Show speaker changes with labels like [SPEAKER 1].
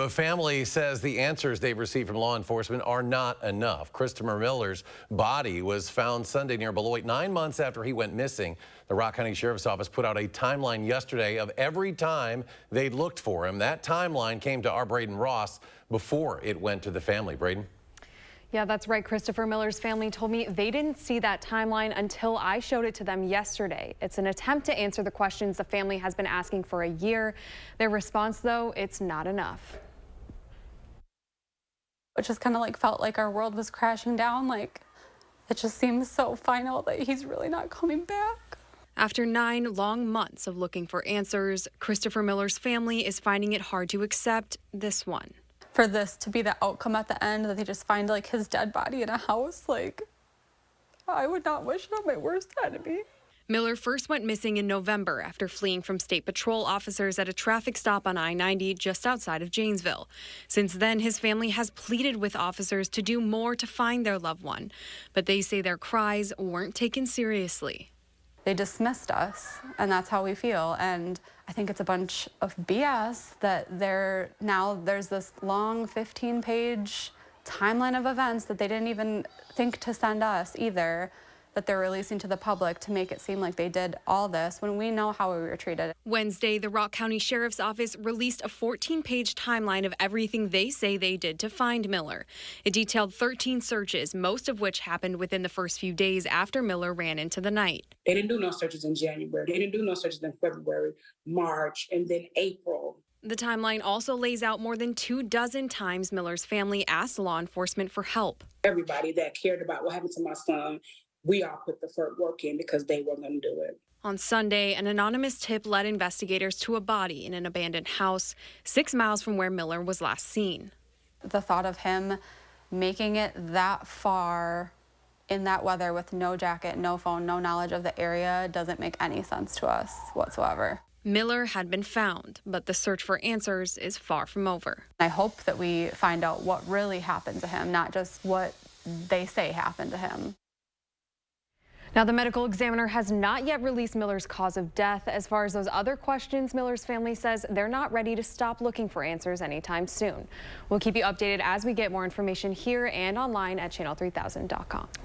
[SPEAKER 1] The family says the answers they've received from law enforcement are not enough. Christopher Miller's body was found Sunday near Beloit 9 months after he went missing. The Rock County Sheriff's Office put out a timeline yesterday of every time they'd looked for him. That timeline came to our Braden Ross before it went to the family. Braden?
[SPEAKER 2] Yeah, that's right. Christopher Miller's family told me they didn't see that timeline until I showed it to them yesterday. It's an attempt to answer the questions the family has been asking for a year. Their response, though, it's not enough.
[SPEAKER 3] It just kind of felt like our world was crashing down. Like, it just seems so final that he's really not coming back.
[SPEAKER 2] After 9 long months of looking for answers, Christopher Miller's family is finding it hard to accept this one.
[SPEAKER 3] For this to be the outcome at the end, that they just find his dead body in a house, I would not wish it on my worst enemy.
[SPEAKER 2] Miller first went missing in November after fleeing from state patrol officers at a traffic stop on I-90 just outside of Janesville. Since then, his family has pleaded with officers to do more to find their loved one, but they say their cries weren't taken seriously.
[SPEAKER 3] They dismissed us, and that's how we feel. And I think it's a bunch of BS that there's this long 15-page timeline of events that they didn't even think to send us either, that they're releasing to the public to make it seem like they did all this when we know how we were treated.
[SPEAKER 2] Wednesday, the Rock County Sheriff's Office released a 14-page timeline of everything they say they did to find Miller. It detailed 13 searches, most of which happened within the first few days after Miller ran into the night.
[SPEAKER 4] They didn't do no searches in January. They didn't do no searches in February, March, and then April.
[SPEAKER 2] The timeline also lays out more than 24 times Miller's family asked law enforcement for help.
[SPEAKER 4] Everybody that cared about what happened to my son, we all put the work in because they weren't going to do it.
[SPEAKER 2] On Sunday, an anonymous tip led investigators to a body in an abandoned house 6 miles from where Miller was last seen.
[SPEAKER 3] The thought of him making it that far in that weather with no jacket, no phone, no knowledge of the area doesn't make any sense to us whatsoever.
[SPEAKER 2] Miller had been found, but the search for answers is far from over.
[SPEAKER 3] I hope that we find out what really happened to him, not just what they say happened to him.
[SPEAKER 2] Now, the medical examiner has not yet released Miller's cause of death. As far as those other questions, Miller's family says they're not ready to stop looking for answers anytime soon. We'll keep you updated as we get more information here and online at channel3000.com.